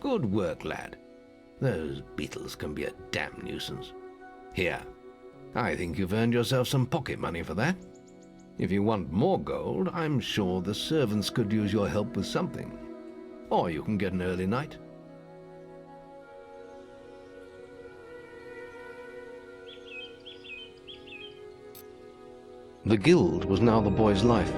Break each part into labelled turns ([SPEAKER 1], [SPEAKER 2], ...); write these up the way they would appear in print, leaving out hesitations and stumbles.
[SPEAKER 1] Good work, lad. Those beetles can be a damn nuisance. Here, I think you've earned yourself some pocket money for that. If you want more gold, I'm sure the servants could use your help with something. Or you can get an early night. The guild was now the boy's life.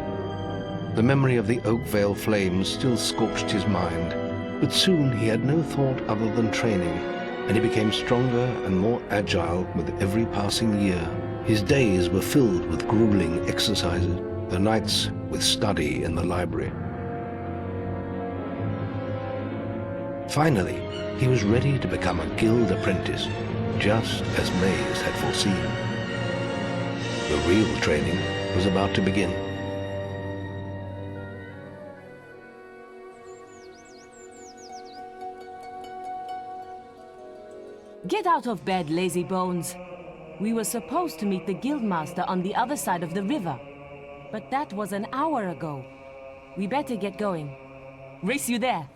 [SPEAKER 1] The memory of the Oakvale flames still scorched his mind, but soon he had no thought other than training, and he became stronger and more agile with every passing year. His days were filled with grueling exercises, the nights with study in the library. Finally, he was ready to become a guild apprentice, just as Mays had foreseen. The real training was about to begin.
[SPEAKER 2] Get out of bed, lazy bones. We were supposed to meet the guildmaster on the other side of the river, but that was an hour ago. We better get going. Race you there.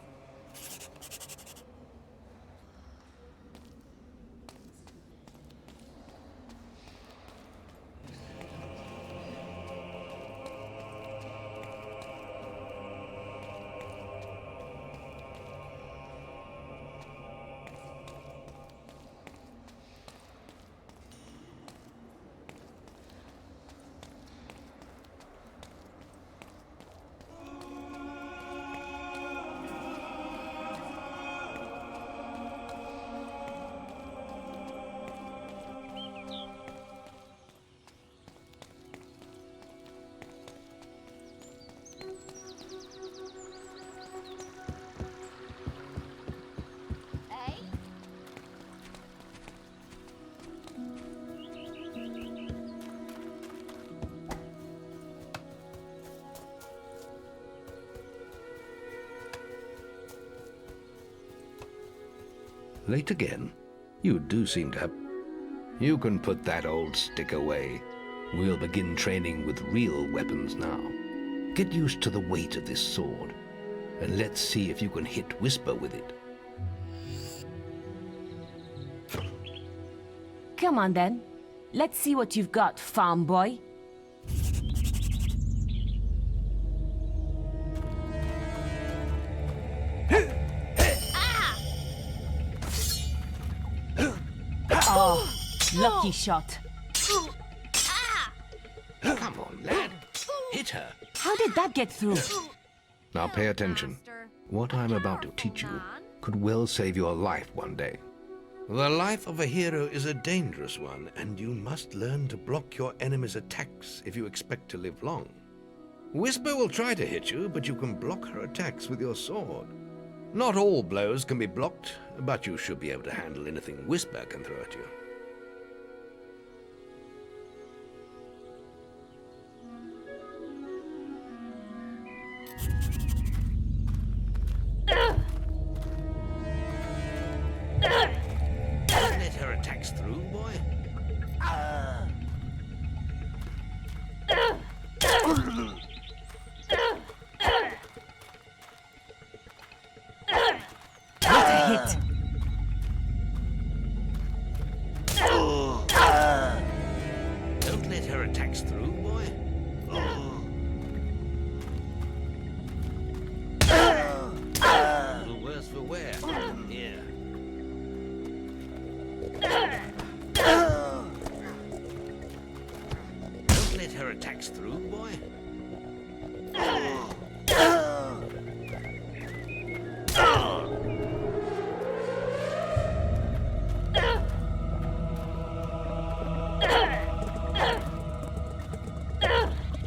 [SPEAKER 1] Late again? You do seem to have... You can put that old stick away. We'll begin training with real weapons now. Get used to the weight of this sword, and let's see if you can hit Whisper with it.
[SPEAKER 2] Come on then. Let's see what you've got, farm boy. Oh, lucky shot.
[SPEAKER 1] Come on, lad. Hit her.
[SPEAKER 2] How did that get through?
[SPEAKER 1] Now pay attention. What I'm about to teach you could well save your life one day. The life of a hero is a dangerous one, and you must learn to block your enemy's attacks if you expect to live long. Whisper will try to hit you, but you can block her attacks with your sword. Not all blows can be blocked, but you should be able to handle anything Whisper can throw at you. Don't let her attacks through, boy.
[SPEAKER 2] What a hit!
[SPEAKER 1] Don't let her attacks through, boy. A little worse for wear. Here. Don't let her attacks through, boy.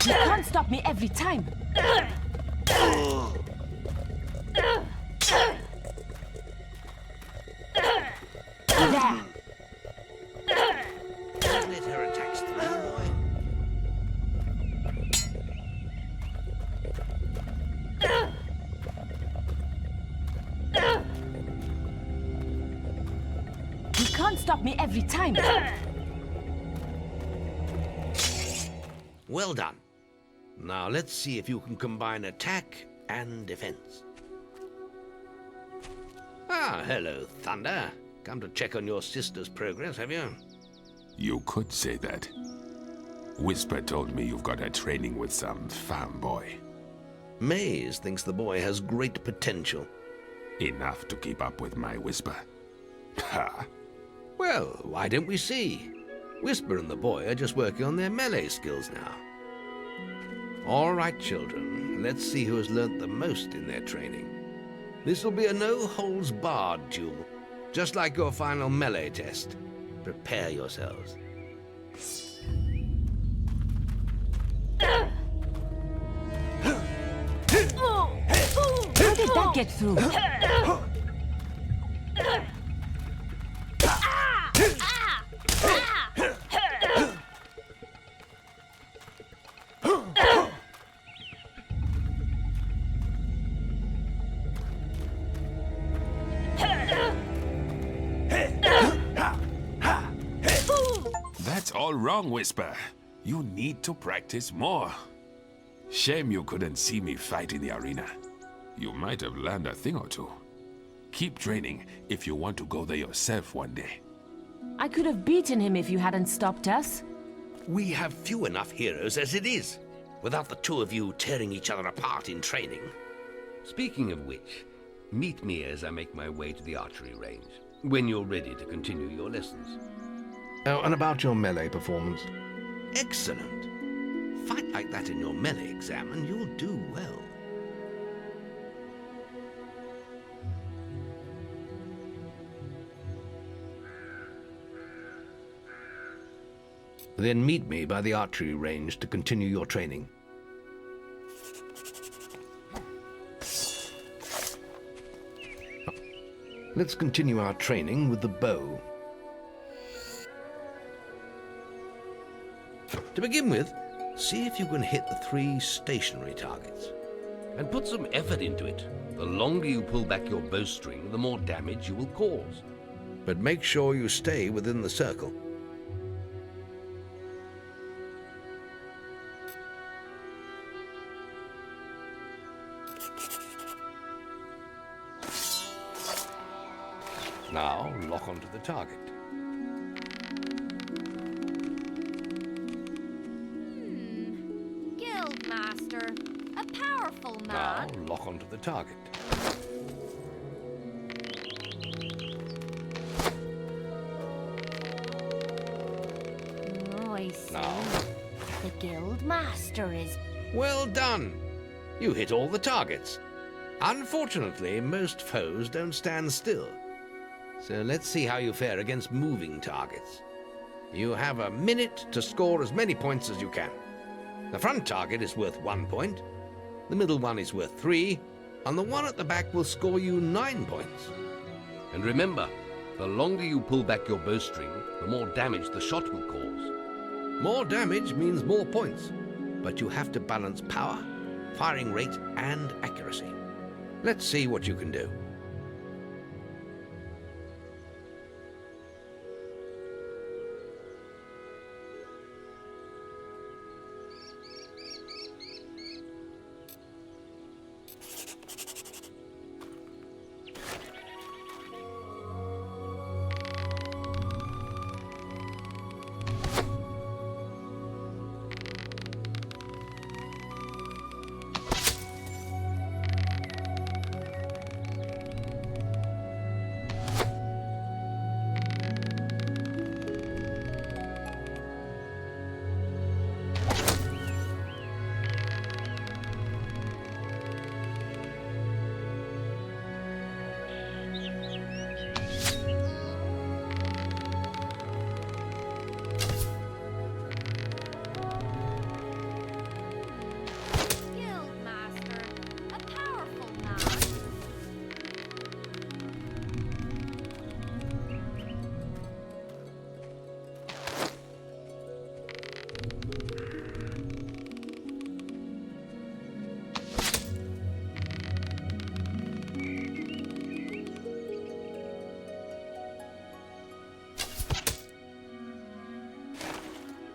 [SPEAKER 2] You can't stop me every time. There.
[SPEAKER 1] Don't let her attacks through, boy.
[SPEAKER 2] You can't stop me every time.
[SPEAKER 1] Well done. Now let's see if you can combine attack and defense. Ah, hello, Thunder. Come to check on your sister's progress, have you?
[SPEAKER 3] You could say that. Whisper told me you've got her training with some farm boy.
[SPEAKER 1] Maze thinks the boy has great potential.
[SPEAKER 3] Enough to keep up with my Whisper. Ha!
[SPEAKER 1] Well, why don't we see? Whisper and the boy are just working on their melee skills now. All right, children, let's see who has learnt the most in their training. This will be a no-holds-barred duel, just like your final melee test. Prepare yourselves.
[SPEAKER 2] How did that get through?
[SPEAKER 3] That's all wrong, Whisper. You need to practice more. Shame you couldn't see me fight in the arena. You might have learned a thing or two. Keep training if you want to go there yourself one day.
[SPEAKER 2] I could have beaten him if you hadn't stopped us.
[SPEAKER 1] We have few enough heroes as it is, without the two of you tearing each other apart in training. Speaking of which, meet me as I make my way to the archery range, when you're ready to continue your lessons.
[SPEAKER 4] Oh, and about your melee performance?
[SPEAKER 1] Excellent. Fight like that in your melee exam and you'll do well.
[SPEAKER 4] Then meet me by the archery range to continue your training. Let's continue our training with the bow.
[SPEAKER 1] To begin with, see if you can hit the 3 stationary targets. And put some effort into it. The longer you pull back your bowstring, the more damage you will cause. But make sure you stay within the circle. Now, lock onto the target.
[SPEAKER 5] Guildmaster, a powerful
[SPEAKER 1] Now,
[SPEAKER 5] man.
[SPEAKER 1] lock onto the target.
[SPEAKER 5] Oh, I see.
[SPEAKER 1] Now.
[SPEAKER 5] The Guildmaster is...
[SPEAKER 1] Well done! You hit all the targets. Unfortunately, most foes don't stand still. So let's see how you fare against moving targets. You have a minute to score as many points as you can. The front target is worth 1 point, the middle one is worth 3, and the one at the back will score you 9 points. And remember, the longer you pull back your bowstring, the more damage the shot will cause. More damage means more points, but you have to balance power, firing rate, and accuracy. Let's see what you can do.
[SPEAKER 5] Guildmaster, a powerful man.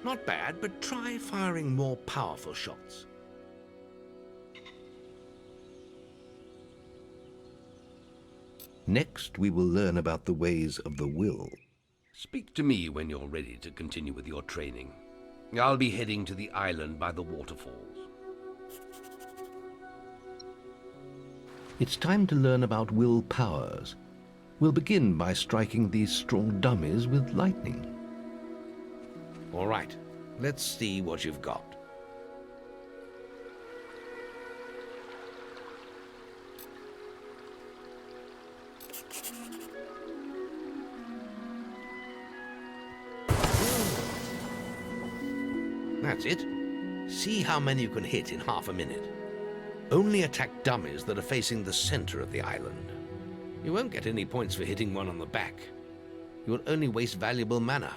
[SPEAKER 1] Not bad, but try firing more powerful shots. Next, we will learn about the ways of the will.
[SPEAKER 4] Speak to me when you're ready to continue with your training. I'll be heading to the island by the waterfalls.
[SPEAKER 1] It's time to learn about will powers. We'll begin by striking these straw dummies with lightning. All right, let's see what you've got. That's it. See how many you can hit in half a minute. Only attack dummies that are facing the center of the island. You won't get any points for hitting one on the back. You will only waste valuable mana.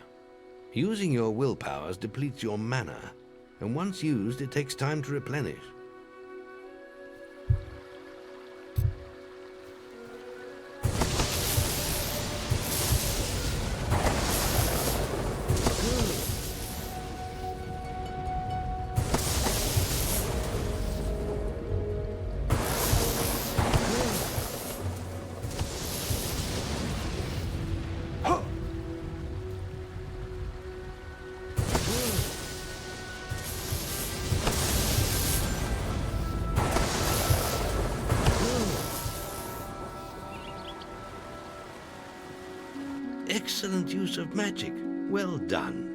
[SPEAKER 1] Using your will powers depletes your mana, and once used, it takes time to replenish. Excellent use of magic. Well done.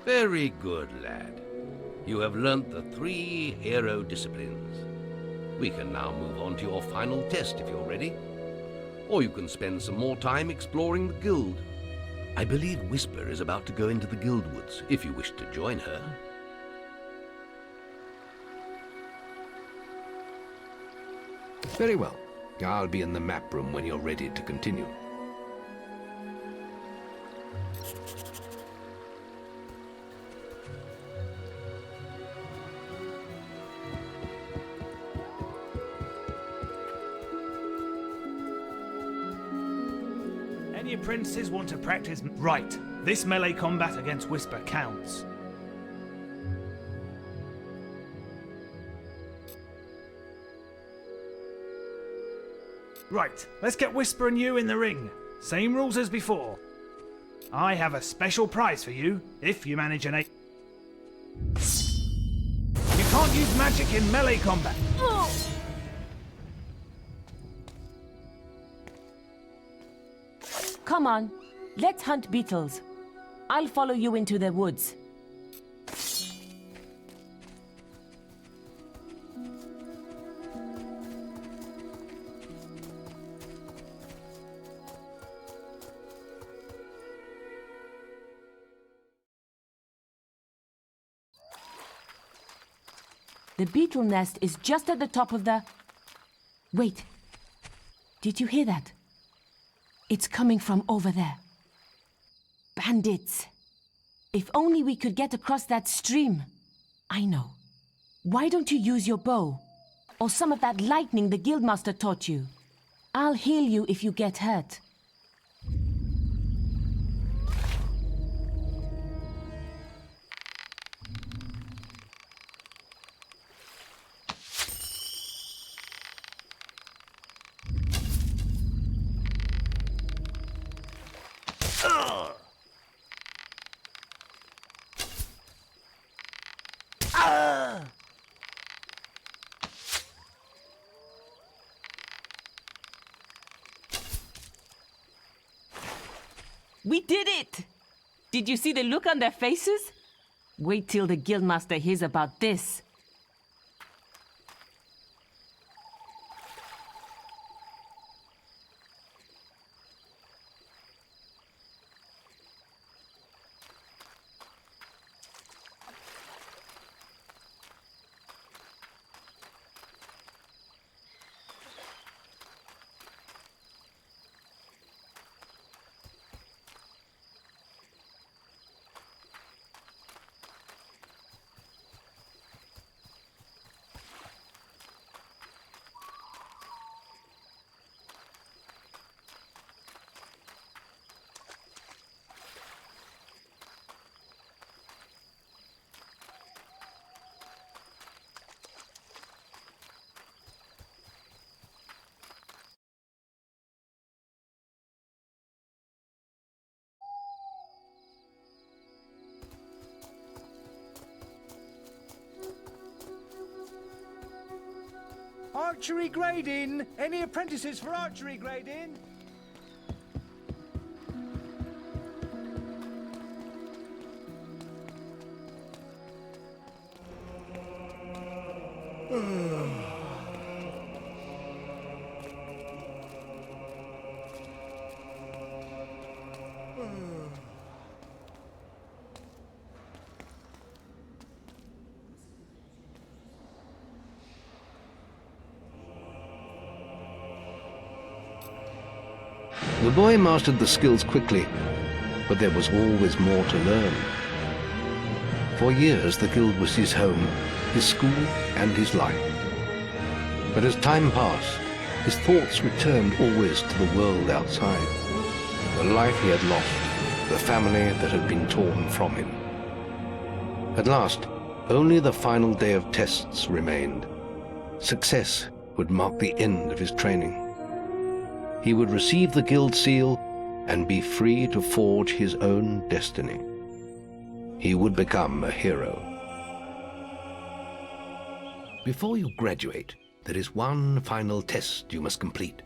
[SPEAKER 1] Very good, lad. You have learnt the 3 hero disciplines. We can now move on to your final test if you're ready. Or you can spend some more time exploring the guild. I believe Whisper is about to go into the guild woods, if you wish to join her. Very well. I'll be in the map room when you're ready to continue.
[SPEAKER 6] Any apprentices want to practice? Right. This melee combat against Whisper counts. Right, let's get Whisper and you in the ring. Same rules as before. I have a special prize for you if you manage an 8. You can't use magic in melee combat.
[SPEAKER 2] Come on, let's hunt beetles. I'll follow you into the woods. The beetle nest is just at the top of the... Wait. Did you hear that? It's coming from over there. Bandits. If only we could get across that stream. I know. Why don't you use your bow? Or some of that lightning the guildmaster taught you? I'll heal you if you get hurt. We did it! Did you see the look on their faces? Wait till the guildmaster hears about this.
[SPEAKER 6] archery grading? Any apprentices for archery grading?
[SPEAKER 1] The boy mastered the skills quickly, but there was always more to learn. For years the guild was his home, his school and his life. But as time passed, his thoughts returned always to the world outside. The life he had lost, the family that had been torn from him. At last, only the final day of tests remained. Success would mark the end of his training. He would receive the guild seal and be free to forge his own destiny. He would become a hero. Before you graduate, there is one final test you must complete.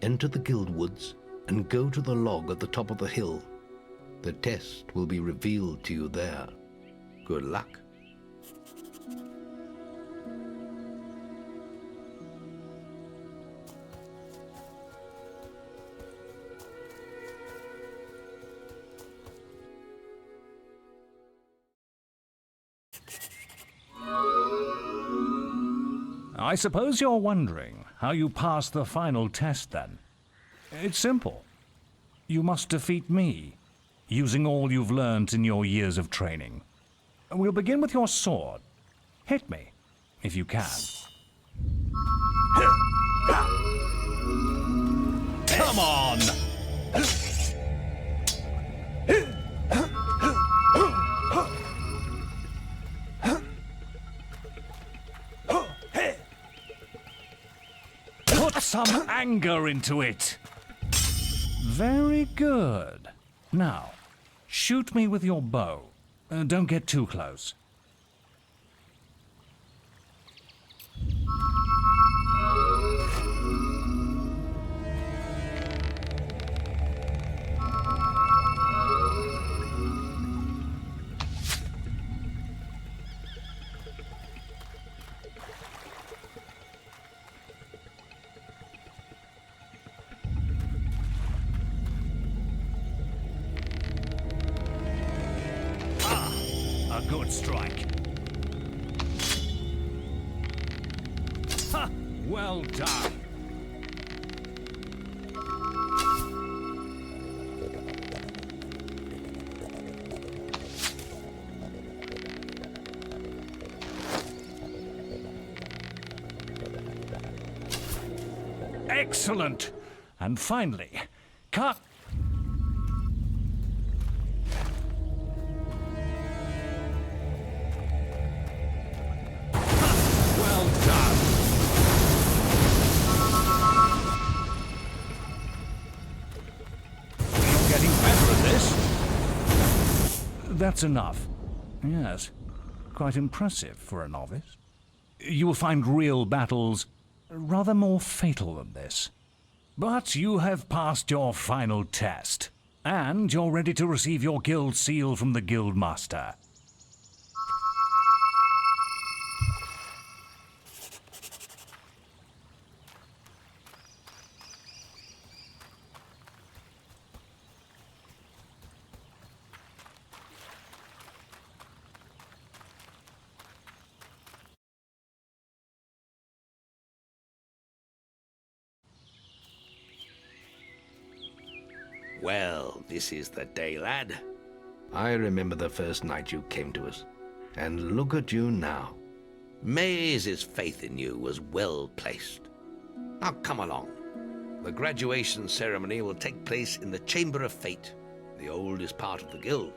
[SPEAKER 1] Enter the guild woods and go to the log at the top of the hill. The test will be revealed to you there. Good luck.
[SPEAKER 7] I suppose you're wondering how you pass the final test, then. It's simple. You must defeat me, using all you've learned in your years of training. We'll begin with your sword. Hit me, if you can. Come on! Put some anger into it. Very good. Now, shoot me with your bow. Don't get too close. A good strike. Ha! Well done. Excellent. And finally, cut. That's enough. Yes, quite impressive for a novice. You will find real battles rather more fatal than this. But you have passed your final test, and you're ready to receive your guild seal from the guild master.
[SPEAKER 1] Well, this is the day, lad. I remember the first night you came to us. And look at you now. Maze's faith in you was well placed. Now come along. The graduation ceremony will take place in the Chamber of Fate, the oldest part of the guild.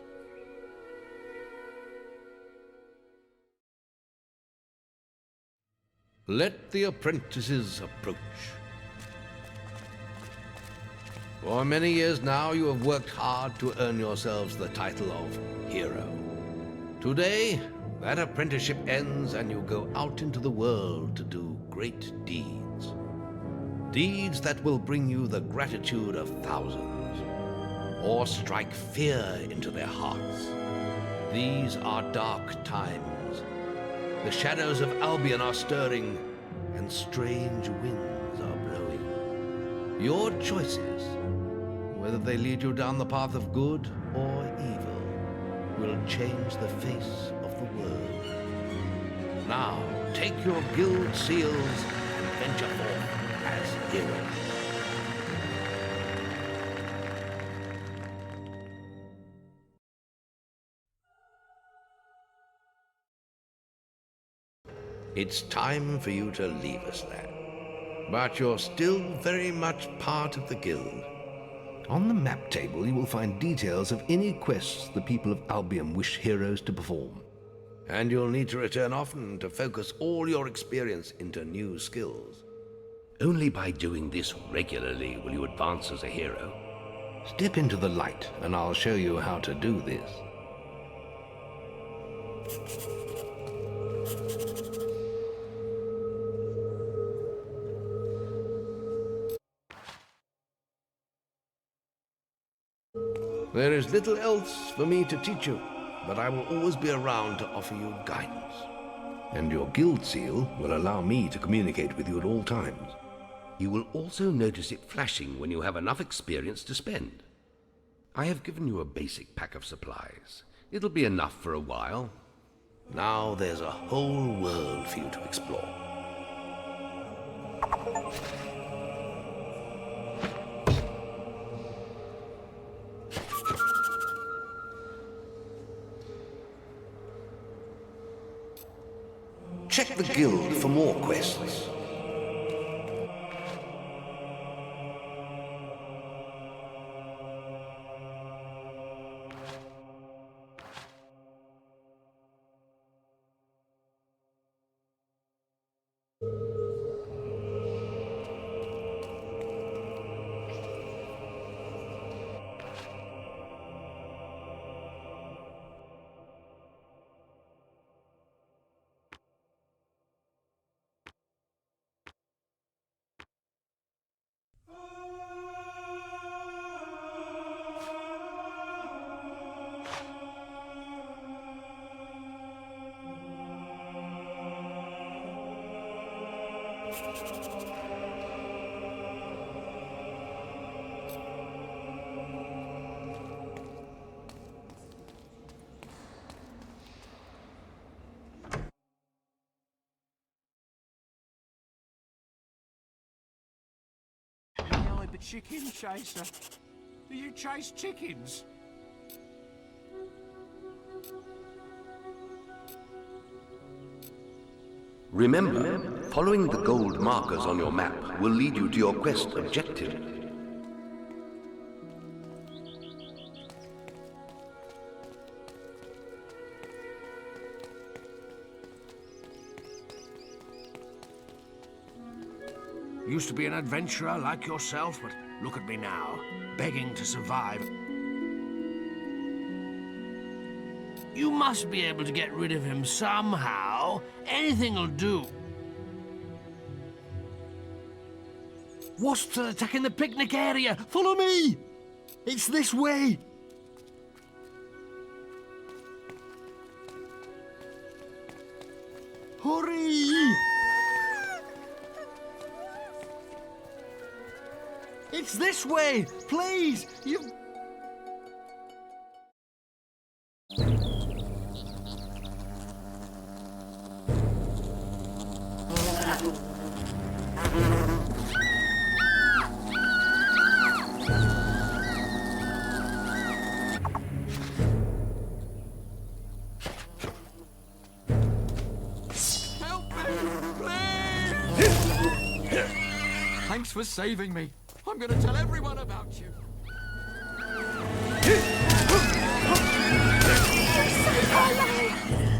[SPEAKER 1] Let the apprentices approach. For many years now, you have worked hard to earn yourselves the title of hero. Today, that apprenticeship ends and you go out into the world to do great great deeds. Deeds that will bring you the gratitude of thousands, or strike fear into their hearts. These are dark times. The shadows of Albion are stirring, and strange winds are blowing. Your choices, whether they lead you down the path of good or evil, will change the face of the world. Now, take your guild seals and venture forth as heroes. It's time for you to leave us, lad. But you're still very much part of the guild. On the map table, you will find details of any quests the people of Albion wish heroes to perform. And you'll need to return often to focus all your experience into new skills.
[SPEAKER 4] Only by doing this regularly will you advance as a hero.
[SPEAKER 1] Step into the light, and I'll show you how to do this. There is little else for me to teach you, but I will always be around to offer you guidance. And your guild seal will allow me to communicate with you at all times.
[SPEAKER 4] You will also notice it flashing when you have enough experience to spend. I have given you a basic pack of supplies. It'll be enough for a while.
[SPEAKER 1] Now there's a whole world for you to explore. Check the guild for more quests.
[SPEAKER 8] I'm a chicken chaser. Do you chase chickens?
[SPEAKER 4] Remember, following the gold markers on your map will lead you to your quest objective.
[SPEAKER 8] Used to be an adventurer like yourself, but look at me now, begging to survive. You must be able to get rid of him somehow. Anything'll do. Wasps are attacking the picnic area. Follow me! It's this way. Hurry! It's this way! Please! You... Help me! Please! Thanks for saving me. I'm going to tell everyone about you.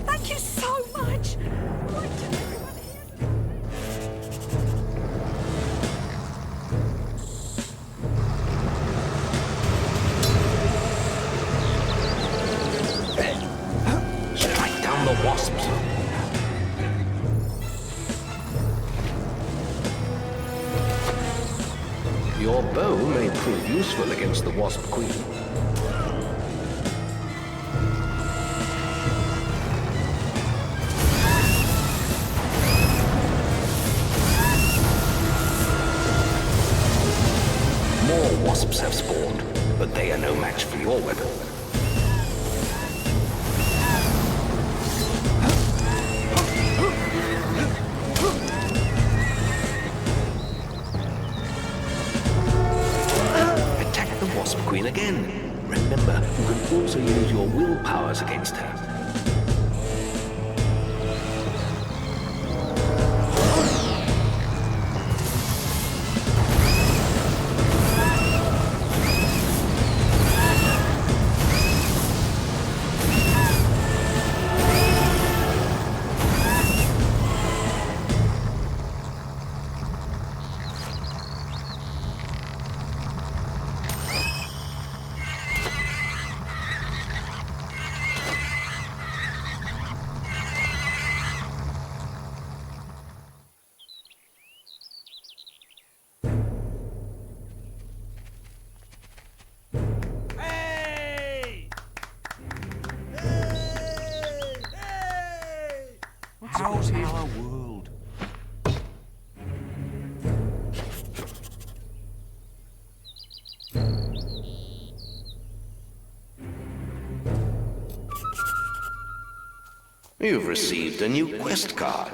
[SPEAKER 9] Thank you so much. Why did everyone
[SPEAKER 1] Strike down the wasps. prove useful against the Wasp Queen. More wasps have spawned, but they are no match for your weapon. Attack the Wasp Queen again. Remember, you can also use your will powers against her.
[SPEAKER 8] How's our world?
[SPEAKER 1] You've received a new quest card.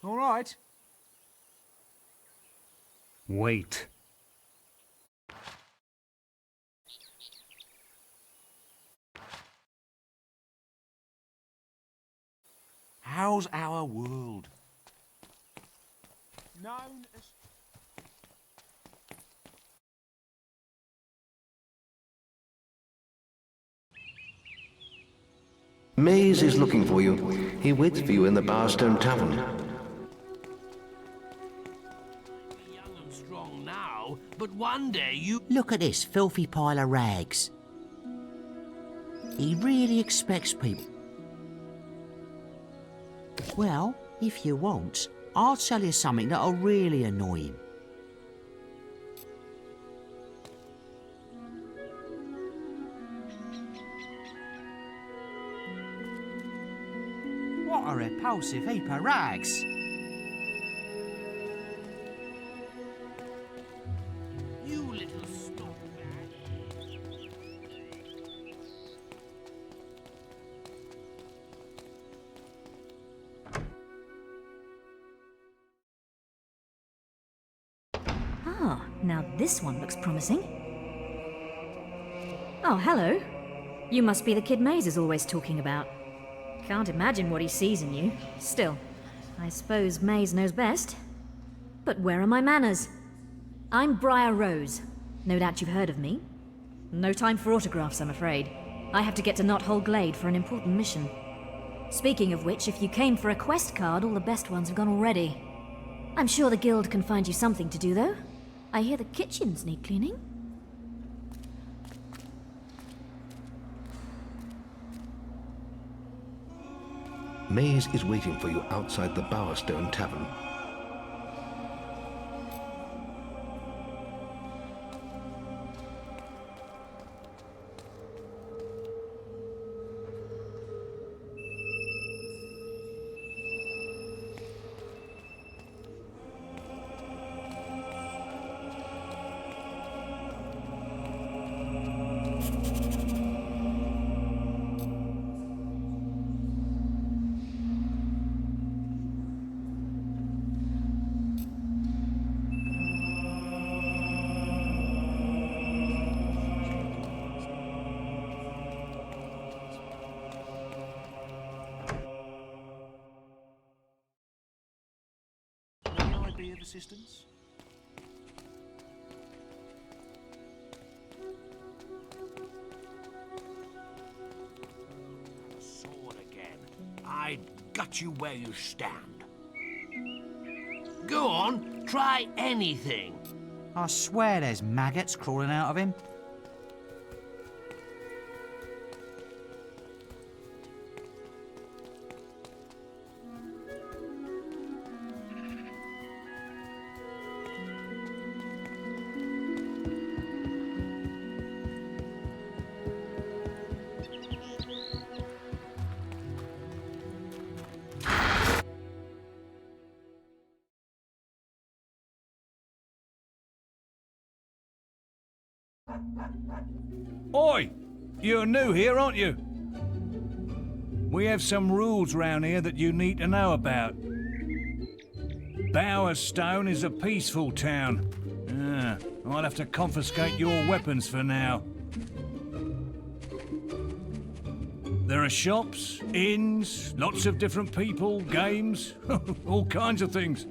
[SPEAKER 8] All right.
[SPEAKER 7] Wait.
[SPEAKER 8] How's our world? Known as...
[SPEAKER 1] Maze is looking for you. He waits for you in the Barstone Tavern.
[SPEAKER 10] Young and strong now, but one day you...
[SPEAKER 11] Look at this filthy pile of rags. He really expects people. Well, if you want, I'll tell you something that'll really annoy him. What a repulsive heap of rags.
[SPEAKER 10] You little stockbag.
[SPEAKER 12] Ah, now this one looks promising. Oh, hello. You must be the kid Maze is always talking about. Can't imagine what he sees in you. Still, I suppose Maze knows best. But where are my manners? I'm Briar Rose. No doubt you've heard of me. No time for autographs, I'm afraid. I have to get to Knothole Glade for an important mission. Speaking of which, if you came for a quest card, all the best ones have gone already. I'm sure the guild can find you something to do, though. I hear the kitchens need cleaning.
[SPEAKER 1] Maze is waiting for you outside the Bowerstone Tavern.
[SPEAKER 13] of assistance? A sword again. I'd gut you where you stand. Go on, try anything.
[SPEAKER 14] I swear there's maggots crawling out of him.
[SPEAKER 7] Oi! You're new here, aren't you? We have some rules round here that you need to know about. Bowerstone is a peaceful town. I'll have to confiscate your weapons for now. There are shops, inns, lots of different people, games, all kinds of things.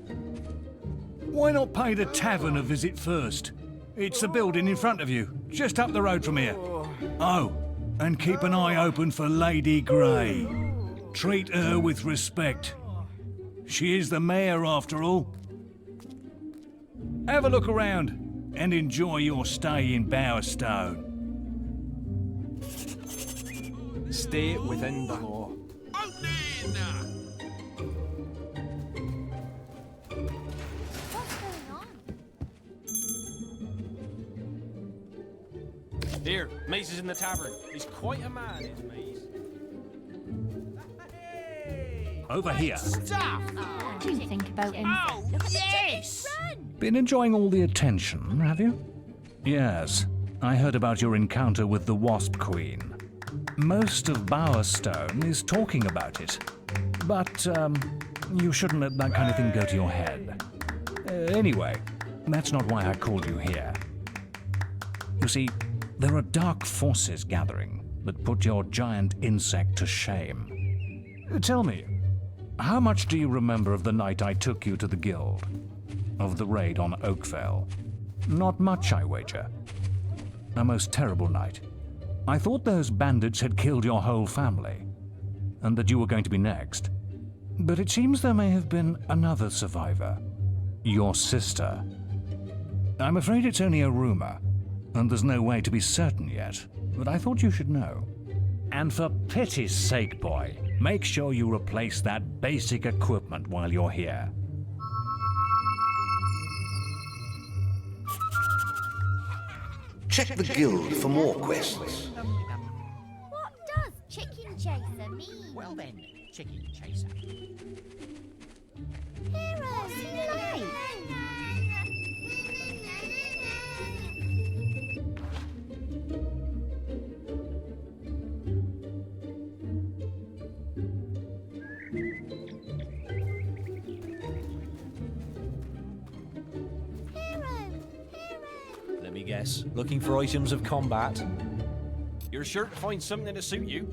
[SPEAKER 7] Why not pay the tavern a visit first? It's the building in front of you, just up the road from here. Oh, and keep an eye open for Lady Grey. Treat her with respect. She is the mayor, after all. Have a look around and enjoy your stay in Bowerstone.
[SPEAKER 15] Stay within the law. Here, Mace is in the tavern. He's quite a man, is Mace.
[SPEAKER 7] Over here.
[SPEAKER 5] Stuff! What do you think about him?
[SPEAKER 9] Oh, yes!
[SPEAKER 7] Been enjoying all the attention, have you? Yes, I heard about your encounter with the Wasp Queen. Most of Bowerstone is talking about it. But, you shouldn't let that kind of thing go to your head. Anyway, that's not why I called you here. You see, there are dark forces gathering that put your giant insect to shame. Tell me, how much do you remember of the night I took you to the guild? Of the raid on Oakvale? Not much, I wager. A most terrible night. I thought those bandits had killed your whole family, and that you were going to be next. But it seems there may have been another survivor. Your sister. I'm afraid it's only a rumor, and there's no way to be certain yet, but I thought you should know. And for pity's sake, boy, make sure you replace that basic equipment while you're here.
[SPEAKER 1] Check the guild for more quests.
[SPEAKER 5] What does chicken chaser mean?
[SPEAKER 11] Well then, chicken chaser.
[SPEAKER 5] Heroes in the light.
[SPEAKER 15] Let me guess. Looking for items of combat? You're sure to find something to suit you.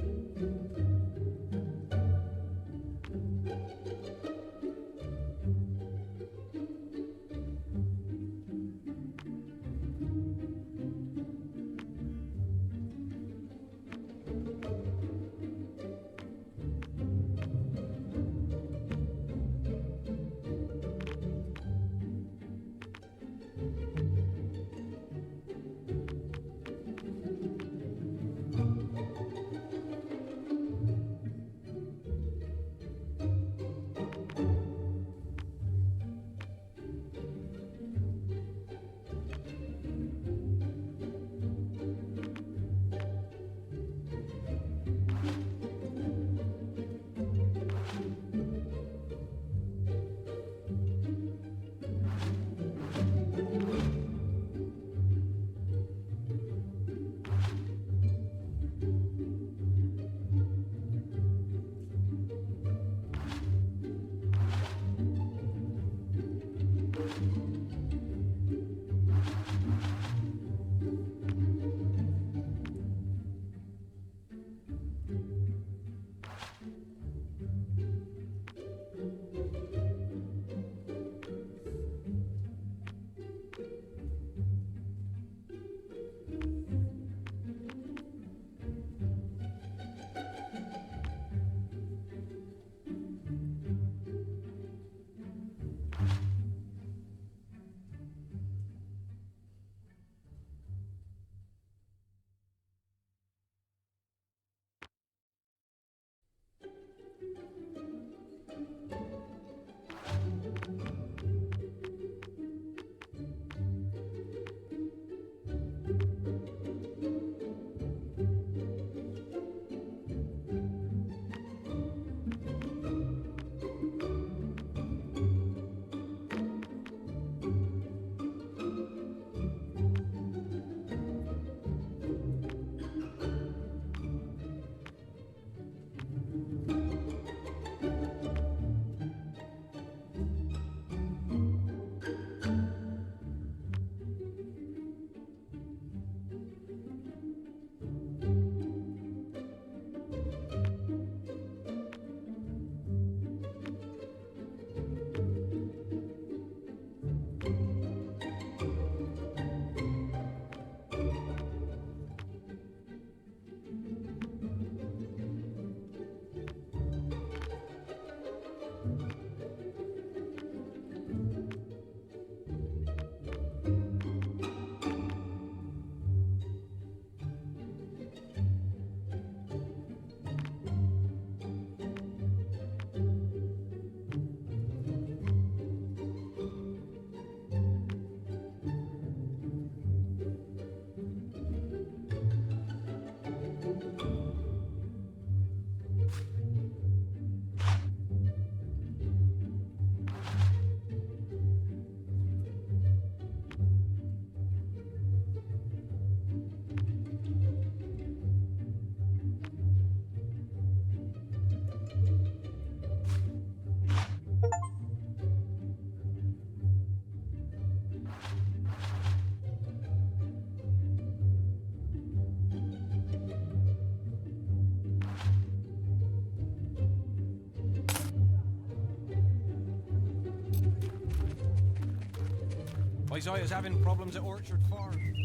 [SPEAKER 15] Isaiah's having problems at Orchard Farm.